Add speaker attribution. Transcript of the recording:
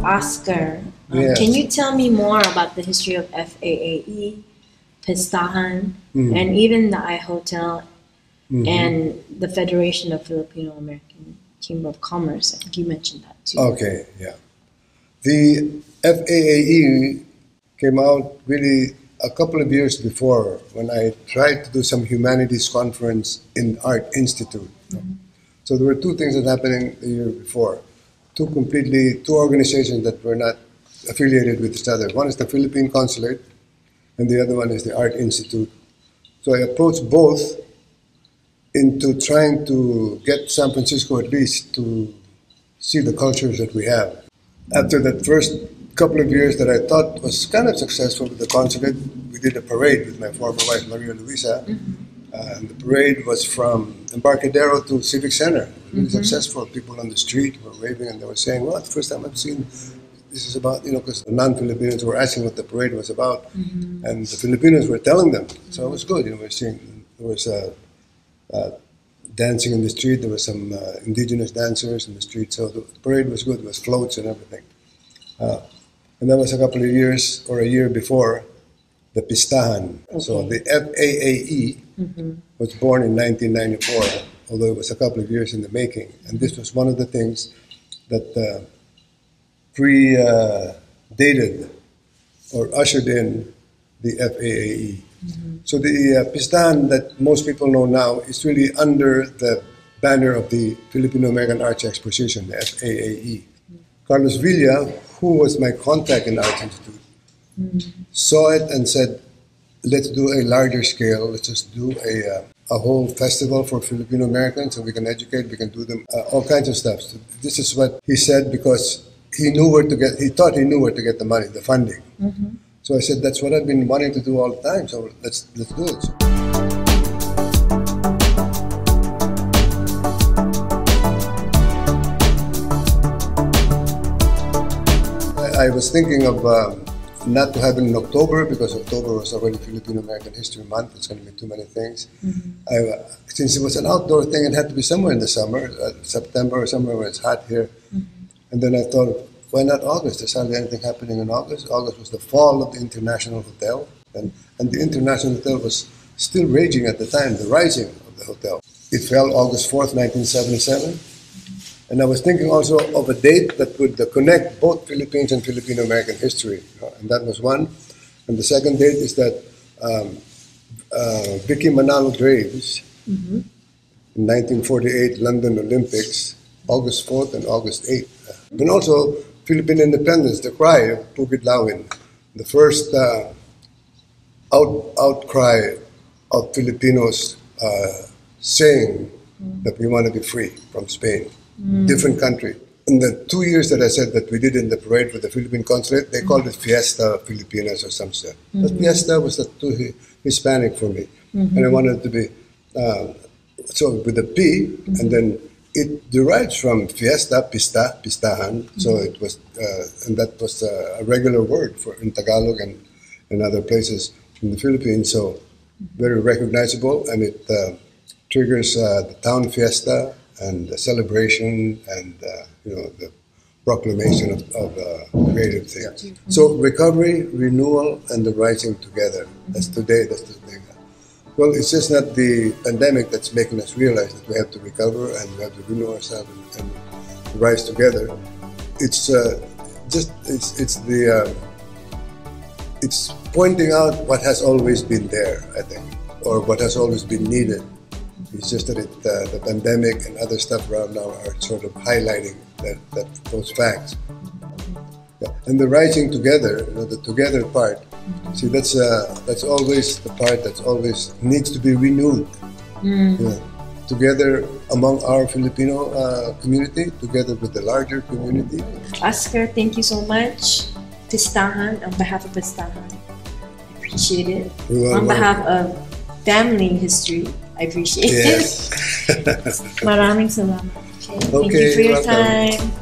Speaker 1: Oscar,
Speaker 2: Yes.
Speaker 1: can you tell me more about the history of FAAE, Pistahan, and even the I Hotel and the Federation of Filipino American Chamber of Commerce? I think you mentioned that too.
Speaker 2: Okay, yeah. The FAAE came out really a couple of years before when I tried to do some humanities conference in Art Institute. So there were two things that happened the year before. Two organizations that were not affiliated with each other. One is the Philippine Consulate and the other one is the Art Institute. So I approached both into trying to get San Francisco at least to see the cultures that we have. After that first couple of years that I thought was kind of successful with the consulate, we did a parade with my former wife, Maria Luisa. And the parade was from Embarcadero to Civic Center. Really successful. People on the street were waving and they were saying, well, it's the first time I've seen this is about, because the non-Filipinos were asking what the parade was about. And the Filipinos were telling them. So it was good. We're seeing, there was dancing in the street. There were some indigenous dancers in the street. So the parade was good. There was floats and everything. And that was a couple of years or a year before the Pistahan. So the FAAE was born in 1994, although it was a couple of years in the making. And this was one of the things that predated or ushered in the FAAE. So the Pistahan that most people know now is really under the banner of the Filipino American Arts Exposition, the FAAE. Carlos Villa, who was my contact in Arts Institute, saw it and said, let's do a larger scale. Let's just do a whole festival for Filipino Americans so we can educate, we can do them, all kinds of stuff. So this is what he said because he thought he knew where to get the money, the funding. So I said, that's what I've been wanting to do all the time, so let's do it. I was thinking of not to have it in October because October was already Filipino American History Month. It's going to be too many things. Since it was an outdoor thing, it had to be somewhere in the summer, September or somewhere where it's hot here. And then I thought, why not August? There's hardly anything happening in August. August was the fall of the International Hotel. And the International Hotel was still raging at the time, the rising of the hotel. It fell August 4th, 1977. And I was thinking also of a date that would connect both Philippines and Filipino American history. And that was one. And the second date is that Vicky Manalo Graves, in 1948 London Olympics, August 4th and August 8th. And also Philippine independence, the cry of Pugid Lawin, the first outcry of Filipinos saying that we want to be free from Spain. Different country. In the 2 years that I said that we did in the parade with the Philippine Consulate, they called it Fiesta Filipinas or some stuff. But Fiesta was too Hispanic for me. And I wanted it to be, so with a P, and then it derives from Fiesta, Pistahan. So it was, and that was a regular word for in Tagalog and in other places in the Philippines. So very recognizable, and it triggers the town fiesta and the celebration and the proclamation of creative thing. So recovery, renewal, and the rising together. That's today. That's the thing. Well, it's just not the pandemic that's making us realize that we have to recover and we have to renew ourselves and rise together. It's it's pointing out what has always been there, I think, or what has always been needed. It's just that the pandemic and other stuff around now are sort of highlighting those facts. Yeah. And the rising together, the together part, see, that's always the part that's always needs to be renewed. Together among our Filipino community, together with the larger community.
Speaker 1: Oscar, thank you so much. Pistahan, on behalf of Pistahan, I appreciate it. On behalf of family history, I appreciate it.
Speaker 2: Yes.
Speaker 1: Maraming salamat. Okay. Thank you for your
Speaker 2: welcome.
Speaker 1: time.